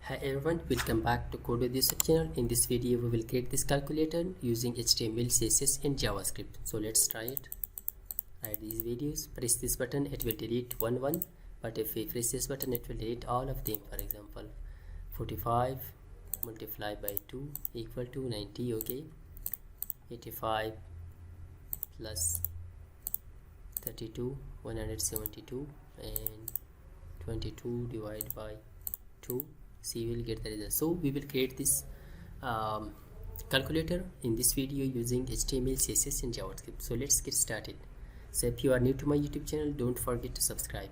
Hi everyone, welcome back to Code with Yusuf channel. In this video we will create this calculator using HTML, CSS and JavaScript. So let's try it. Write these videos, press this button, it will delete one, but if we press this button it will delete all of them. For example, 45 multiplied by 2 equal to 90, okay. 85 plus 32 172 and 22 divided by 2. See, we will get the result. So we will create this calculator in this video using HTML, CSS and JavaScript. So let's get started. So if you are new to my YouTube channel, don't forget to subscribe.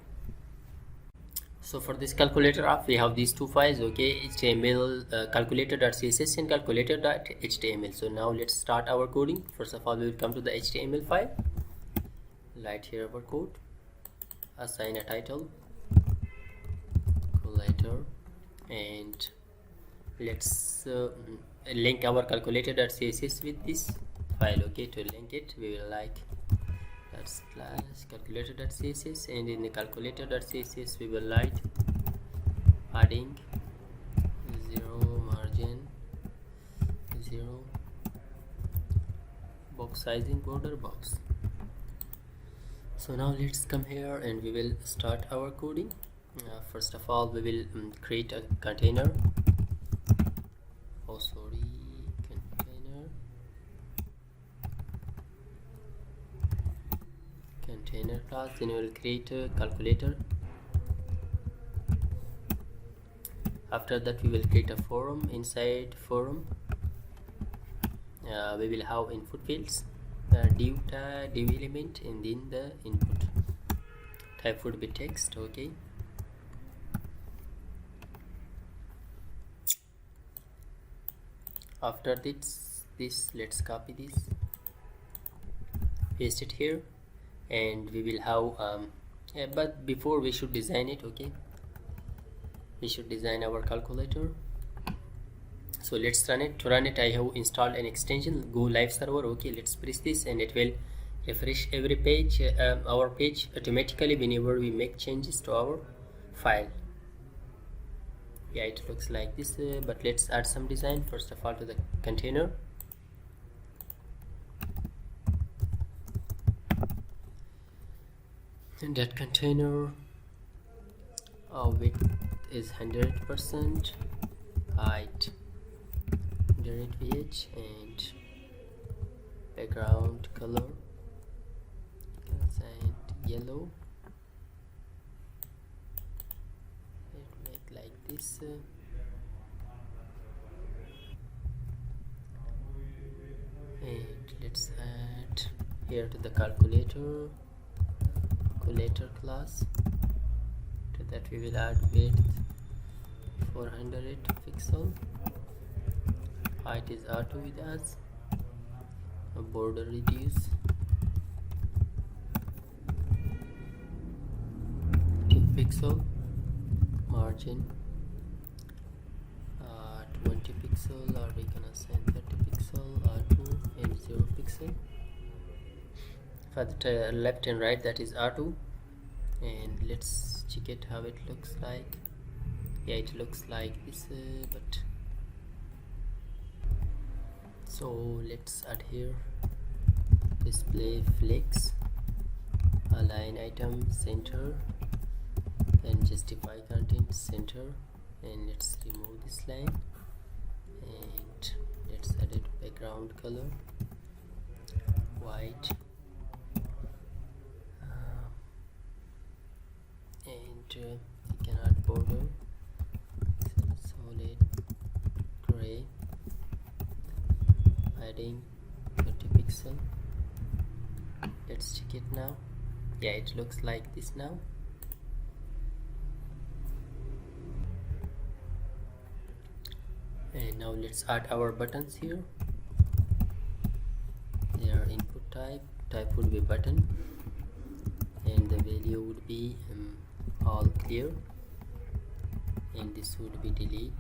So for this calculator app we have these two files, okay, HTML calculator.css and calculator.html. So now let's start our coding. First of all, we will come to the HTML file, write here our code, assign a title, calculator, and let's link our calculator.css with this file. Okay, to link it we will like that's class calculator.css, and in the calculator.css we will write padding 0, margin 0, box sizing border box. So now let's come here and we will start our coding. First of all, we will create a container. Container class. Then we will create a calculator. After that, we will create a forum. Inside forum, we will have input fields, div element, and then the input type would be text. Okay. After this let's copy this, paste it here, and we will have but before we should design it. Okay, we should design our calculator. So let's run it. To run it, I have installed an extension, Go Live Server. Okay, let's press this and it will refresh every page, our page automatically whenever we make changes to our file. Yeah, it looks like this, but let's add some design. First of all, to the container, and that container width is 100%, height 100 ph, and background color you can say yellow. Like this, and let's add here to the calculator class. To that we will add width 400 pixel, height is R2 with us, a border reduce 2 pixel, margin 20 pixel, or we can assign 30 pixel, R2, and 0 pixel. For the left and right, that is R2, and let's check it how it looks like. Yeah, it looks like this, but so let's add here display flex, align item center, and justify content center, and let's remove this line, and let's edit background color white, and you can add border solid gray, adding 30 pixel. Let's check it now. Yeah, it looks like this now. And now let's add our buttons here. Their input type would be button, and the value would be all clear, and this would be delete.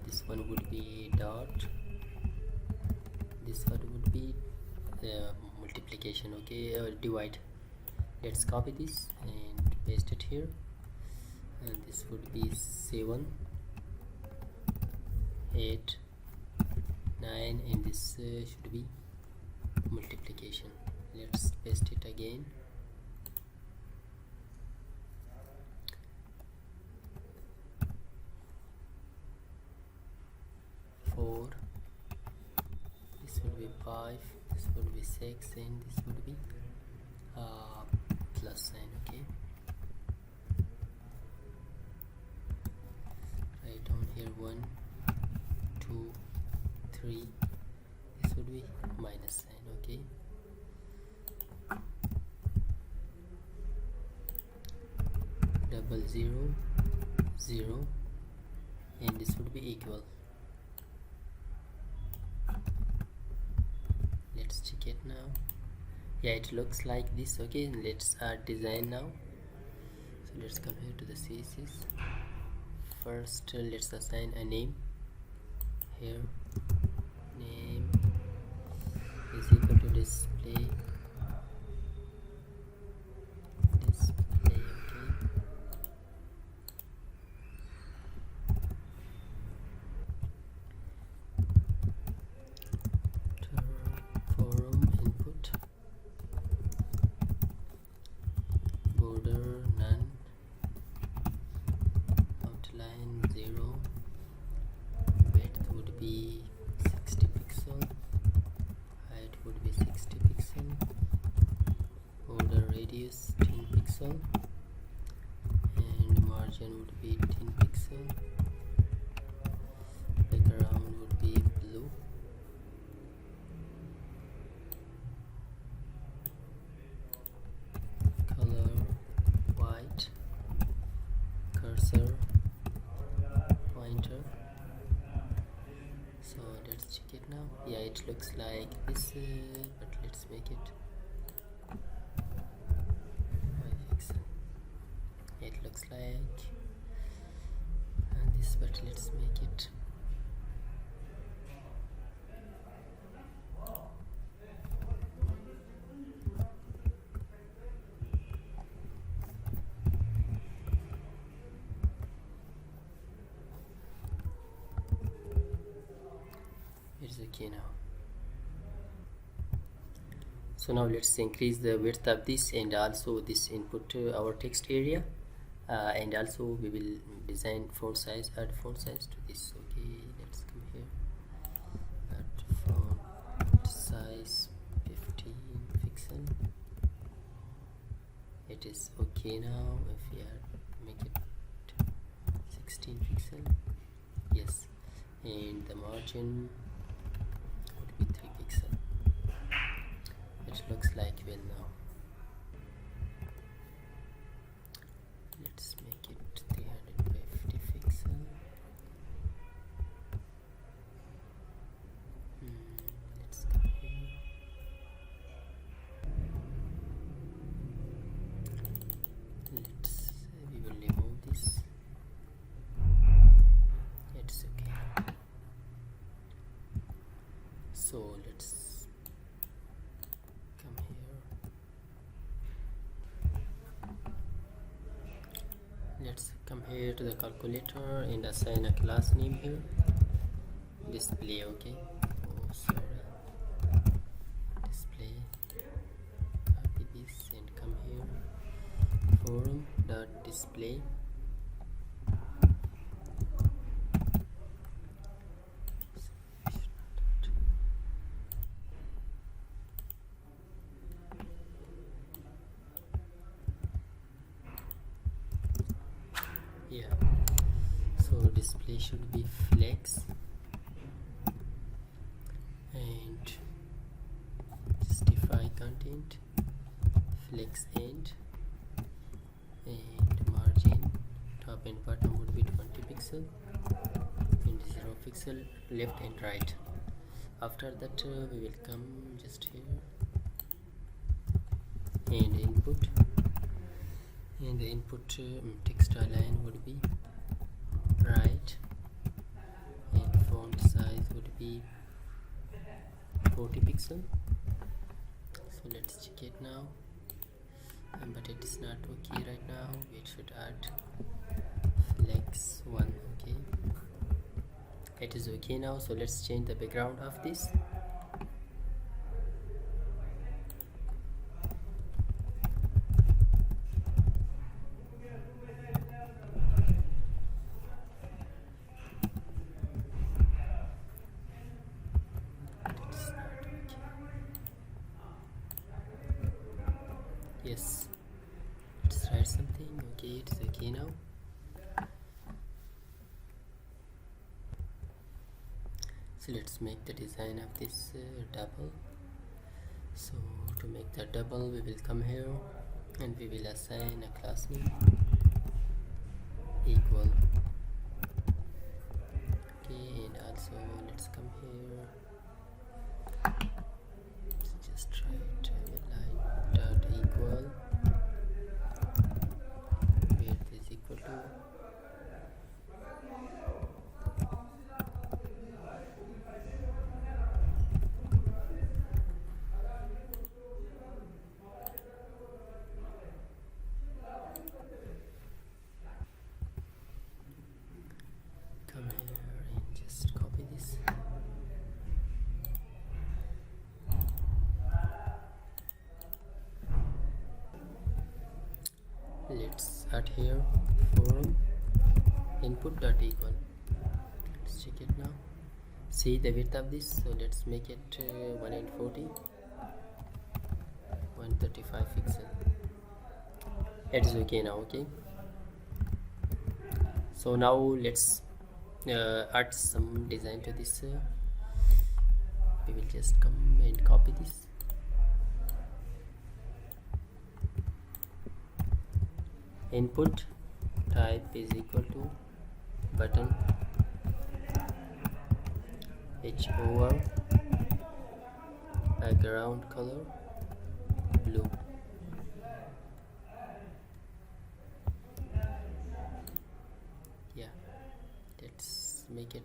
This one would be dot, this one would be multiplication. Okay, divide. Let's copy this and paste it here, and this would be 7, 8, 9, and this should be multiplication. Let's paste it again. This would be 5, this would be 6, and this would be plus sign. Okay, write down here 1, 2, 3. This would be minus sign. Okay, double 0, 0, and this would be equal. Let's check it now. Yeah, it looks like this. Okay, let's add design now. So let's come here to the CSS. First let's assign a name. Here name is equal to display. Okay, forum input, border none, outline 0, width would be 60 pixel, height would be 60 pixel, border radius 10 pixel, and margin would be 10 pixel, background would be blue, color white, cursor pointer. So let's check it now. Yeah, it looks like this, but let's make it 5 pixel. It looks like this, but let's make it okay now. So now let's increase the width of this and also this input our text area, and also we will design font size, add font size to this. Okay, let's come here, add font size 15 pixel. It is okay now. If we make it 16 pixel, yes, and the margin would be 3 pixel. It looks like well now. Let's make it 350 pixel. Let's come here. We will remove this. It's okay. So let's come here. Let's come here to the calculator and assign a class name here. Display. Okay. Oh, sorry. Display. Copy this and come here. Forum dot display. Yeah, so display should be flex and justify content, flex end, and margin top and bottom would be 20 pixel and 0 pixel left and right. After that we will come just here and input, and the input text align would be right, and font size would be 40 pixel. So let's check it now, but it is not okay right now. We should add It is okay now. So let's change the background of this. Yes, let's write something. Okay, it's okay now. So let's make the design of this double. So to make the double, we will come here and we will assign a class name equal. Okay, and also let's come here. Just write like dot equal width is equal to come here and just copy this. Let's add here forum input dot equal. Let's check it now. See the width of this, so let's make it 140 135 pixel. It is okay now. Okay, so now let's add some design to this. We will just come and copy this. Input type is equal to button hover background color blue. Yeah, let's make it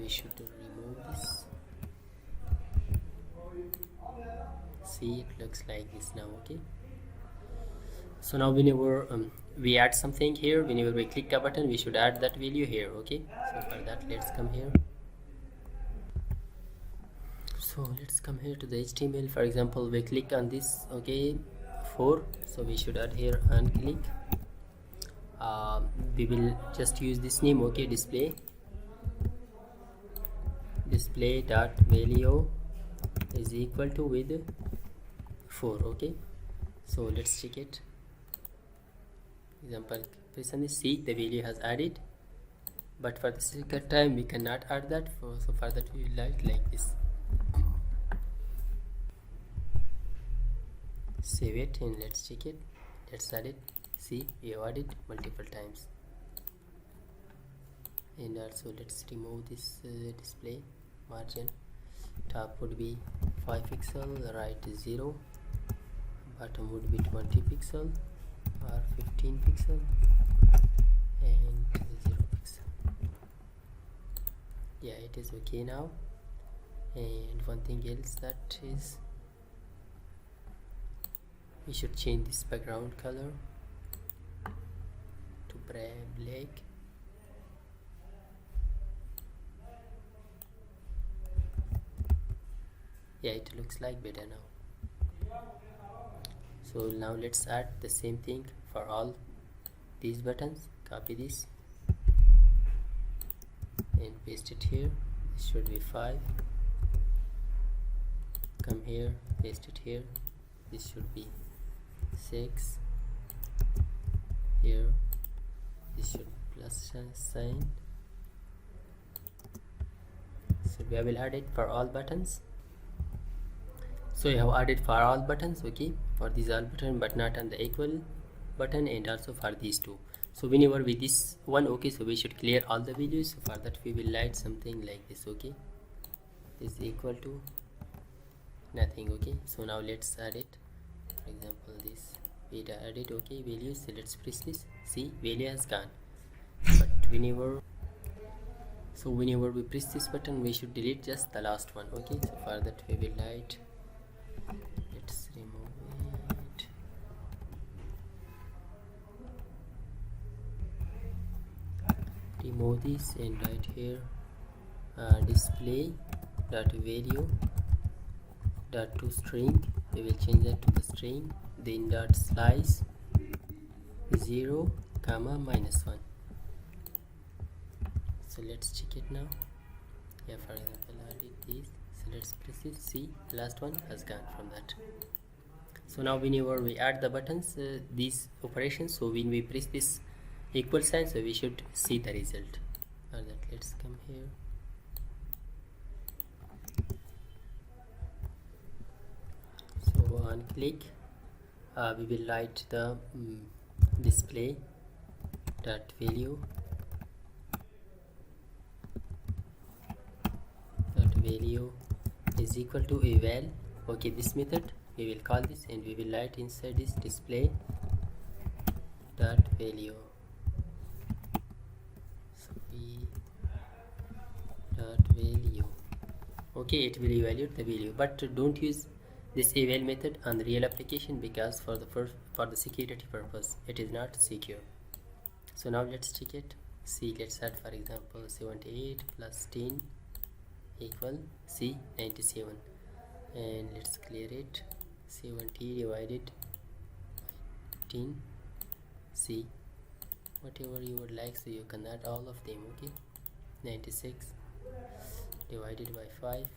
we should remove this. See, it looks like this now. Okay, so now whenever we add something here, whenever we click a button, we should add that value here. Okay, so for that let's come here. So let's come here to the HTML. For example, we click on this. Okay, 4, so we should add here and click. We will just use this name. Okay, display dot value is equal to with 4. Okay, so let's check it. Example, press on this. See, the value has added, but for the second time we cannot add that. So for that we will write like this. Save it and let's check it. Let's add it. See, we have added multiple times. And also let's remove this display margin. Top would be 5 pixel, right is 0, bottom would be 20 pixel or 15 pixel and 0 pixel. Yeah, it is okay now. And one thing else, that is we should change this background color to black. Yeah, it looks like better now. So now let's add the same thing for all these buttons. Copy this and paste it here. This should be 5. Come here, paste it here. This should be 6. Here this should be plus sign. So we will add it for all buttons. So you have added for all buttons. Okay, for these all button, but not on the equal button, and also for these two. So whenever with this one, okay, so we should clear all the values. So for that we will write something like this. Okay, this is equal to nothing. Okay, so now let's add it. For example, this we added. Okay, values. So let's press this. See, value has gone, but whenever So whenever we press this button, we should delete just the last one. Okay, so for that we will write, let's remove it. Remove this and write here display dot value dot to string. We will change that to the string, then dot slice 0 comma -1. So let's check it now. Yeah, for example, I did this, so let's press it. See, the last one has gone from that. So now whenever we add the buttons, these operations, so when we press this equal sign, so we should see the result. For that, let's come here. So on click, we will write the display dot value is equal to eval. Okay, this method we will call this, and we will write inside this display dot value. So we dot value. Okay, it will evaluate the value, but don't use this eval method on the real application, because for the security purpose it is not secure. So now let's check it. See, let's add for example 78 plus 10 equal C 97, and let's clear it. 70 divided by 10 C, whatever you would like, so you can add all of them. Okay, 96 divided by 5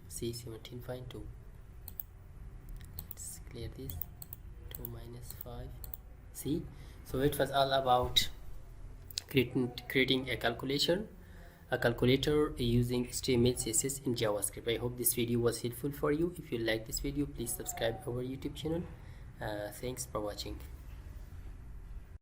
C 17.2. Let's clear this. 2 minus 5 C. So it was all about creating a calculator using HTML, CSS and JavaScript. I hope this video was helpful for you. If you like this video, please subscribe our YouTube channel. Thanks for watching.